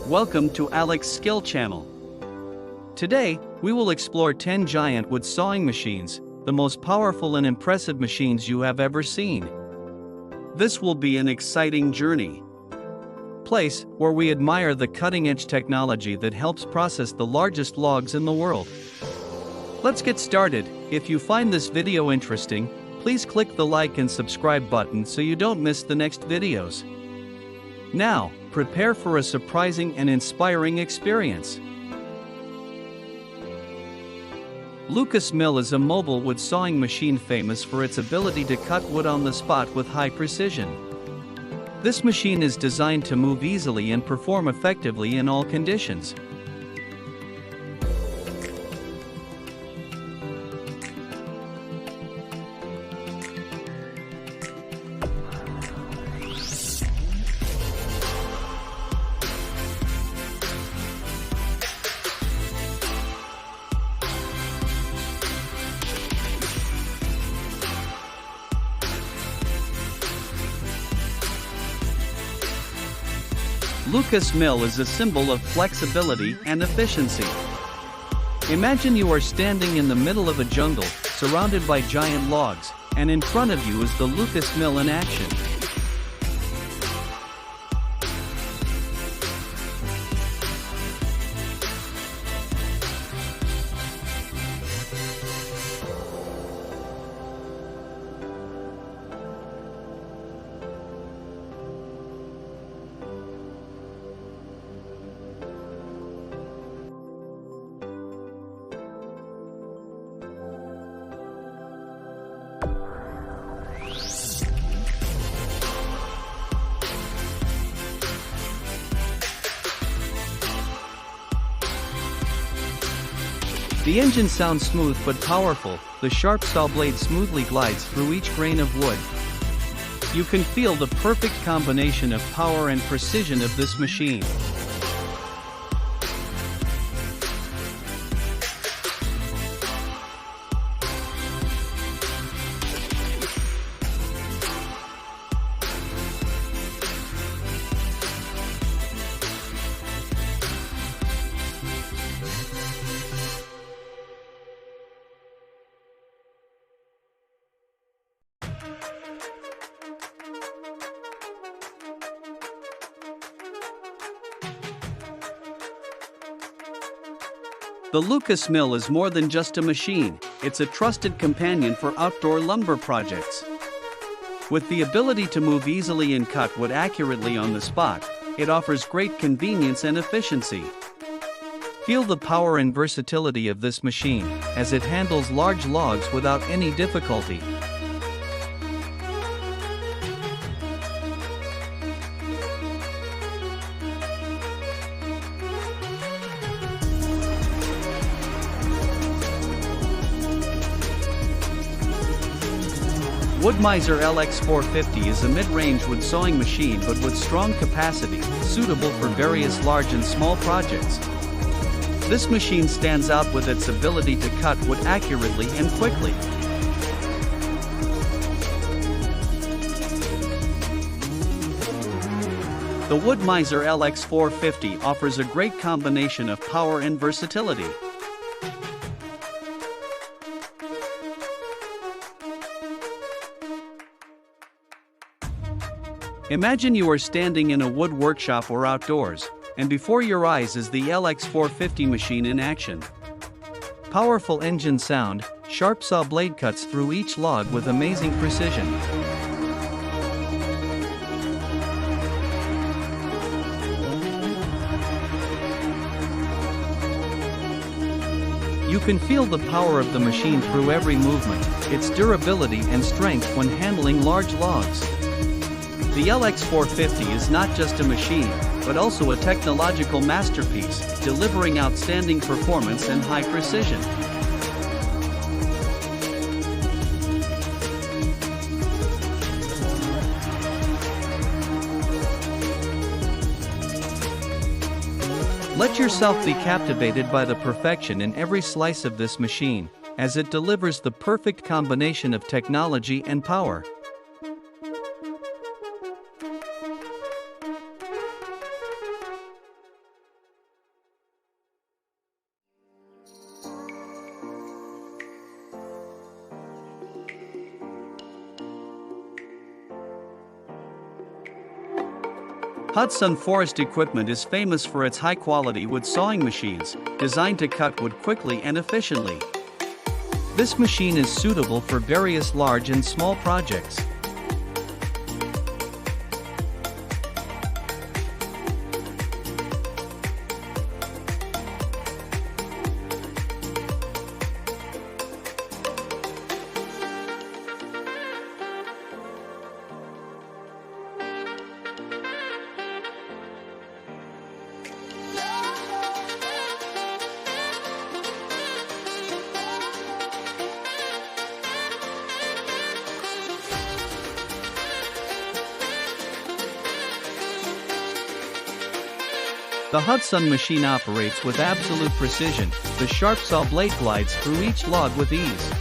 Welcome to Alex's Skill Channel. Today, we will explore 10 giant wood sawing machines, the most powerful and impressive machines you have ever seen. This will be an exciting journey. Place where we admire the cutting-edge technology that helps process the largest logs in the world. Let's get started. If you find this video interesting, please click the like and subscribe button so you don't miss the next videos. Now, prepare for a surprising and inspiring experience. Lucas Mill is a mobile wood sawing machine famous for its ability to cut wood on the spot with high precision. This machine is designed to move easily and perform effectively in all conditions. Lucas Mill is a symbol of flexibility and efficiency. Imagine you are standing in the middle of a jungle, surrounded by giant logs, and in front of you is the Lucas Mill in action. The engine sounds smooth but powerful. The sharp saw blade smoothly glides through each grain of wood. You can feel the perfect combination of power and precision of this machine. The Lucas Mill is more than just a machine, it's a trusted companion for outdoor lumber projects. With the ability to move easily and cut wood accurately on the spot, it offers great convenience and efficiency. Feel the power and versatility of this machine, as it handles large logs without any difficulty. Meiser LX450 is a mid-range wood sawing machine but with strong capacity, suitable for various large and small projects. This machine stands out with its ability to cut wood accurately and quickly. The Meiser LX450 offers a great combination of power and versatility. Imagine you are standing in a wood workshop or outdoors, and before your eyes is the LX450 machine in action. Powerful engine sound, sharp saw blade cuts through each log with amazing precision. You can feel the power of the machine through every movement, its durability and strength when handling large logs. The LX450 is not just a machine, but also a technological masterpiece, delivering outstanding performance and high precision. Let yourself be captivated by the perfection in every slice of this machine, as it delivers the perfect combination of technology and power. Hudson Forest Equipment is famous for its high-quality wood sawing machines, designed to cut wood quickly and efficiently. This machine is suitable for various large and small projects. The Hudson machine operates with absolute precision. The sharp saw blade glides through each log with ease.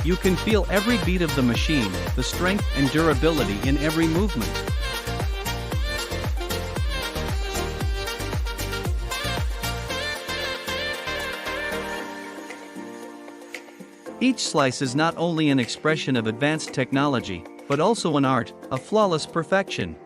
You can feel every beat of the machine, the strength and durability in every movement. Each slice is not only an expression of advanced technology, but also an art, a flawless perfection.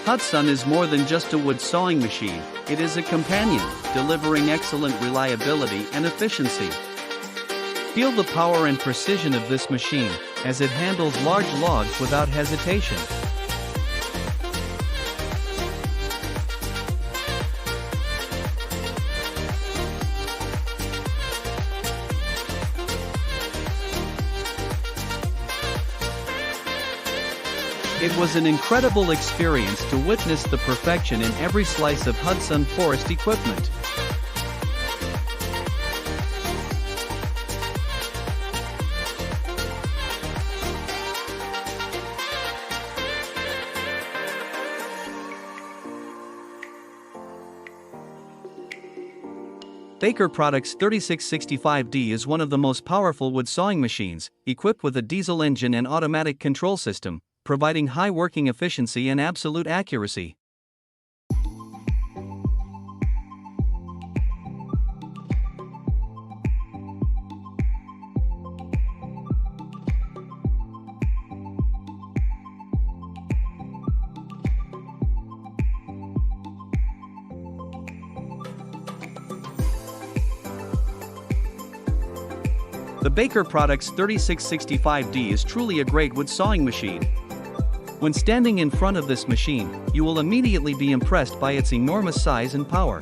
Hudson is more than just a wood sawing machine, it is a companion, delivering excellent reliability and efficiency. Feel the power and precision of this machine, as it handles large logs without hesitation. It was an incredible experience to witness the perfection in every slice of Hudson Forest Equipment. Baker Products 3665D is one of the most powerful wood sawing machines, equipped with a diesel engine and automatic control system, providing high working efficiency and absolute accuracy. The Baker Products 3665D is truly a great wood sawing machine. When standing in front of this machine, you will immediately be impressed by its enormous size and power.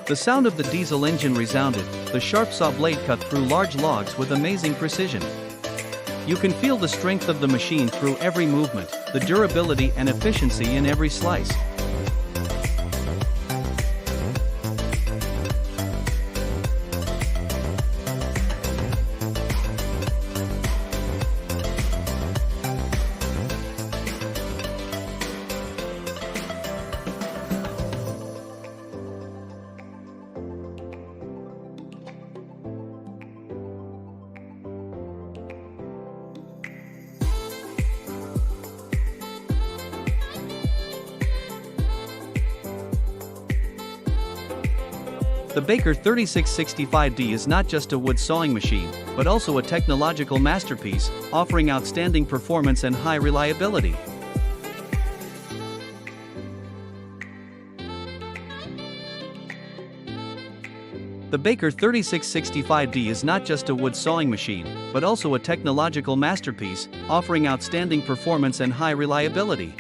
The sound of the diesel engine resounded, the sharp saw blade cut through large logs with amazing precision. You can feel the strength of the machine through every movement, the durability and efficiency in every slice. The Baker 3665D is not just a wood sawing machine, but also a technological masterpiece, offering outstanding performance and high reliability. The Baker 3665D is not just a wood sawing machine, but also a technological masterpiece, offering outstanding performance and high reliability.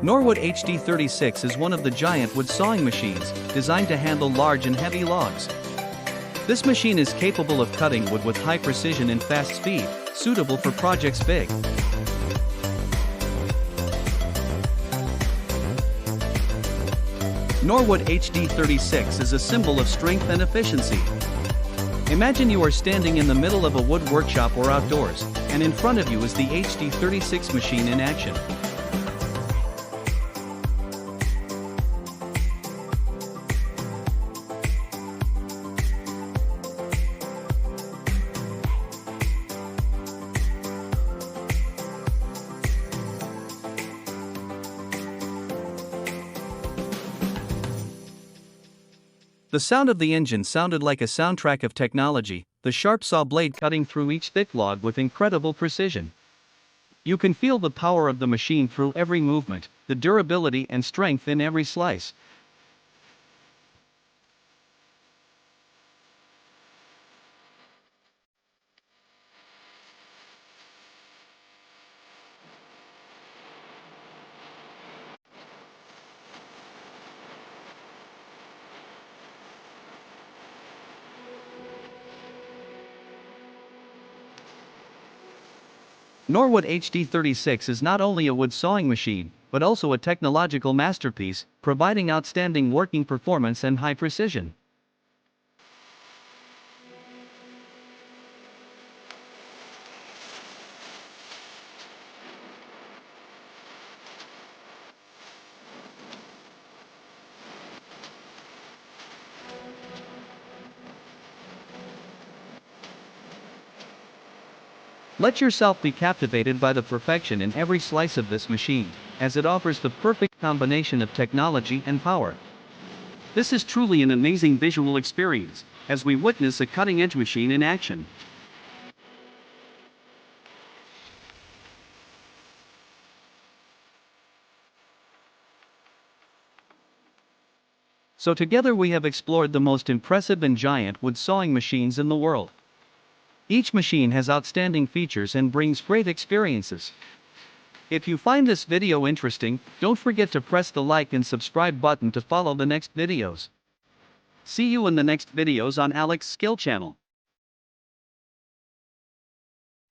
Norwood HD36 is one of the giant wood sawing machines, designed to handle large and heavy logs. This machine is capable of cutting wood with high precision and fast speed, suitable for projects big. Norwood HD36 is a symbol of strength and efficiency. Imagine you are standing in the middle of a wood workshop or outdoors, and in front of you is the HD36 machine in action. The sound of the engine sounded like a soundtrack of technology, the sharp saw blade cutting through each thick log with incredible precision. You can feel the power of the machine through every movement, the durability and strength in every slice. Norwood HD36 is not only a wood sawing machine, but also a technological masterpiece, providing outstanding working performance and high precision. Let yourself be captivated by the perfection in every slice of this machine, as it offers the perfect combination of technology and power. This is truly an amazing visual experience, as we witness a cutting-edge machine in action. So together we have explored the most impressive and giant wood sawing machines in the world. Each machine has outstanding features and brings great experiences. If you find this video interesting, don't forget to press the like and subscribe button to follow the next videos. See you in the next videos on Alex's Skill Channel.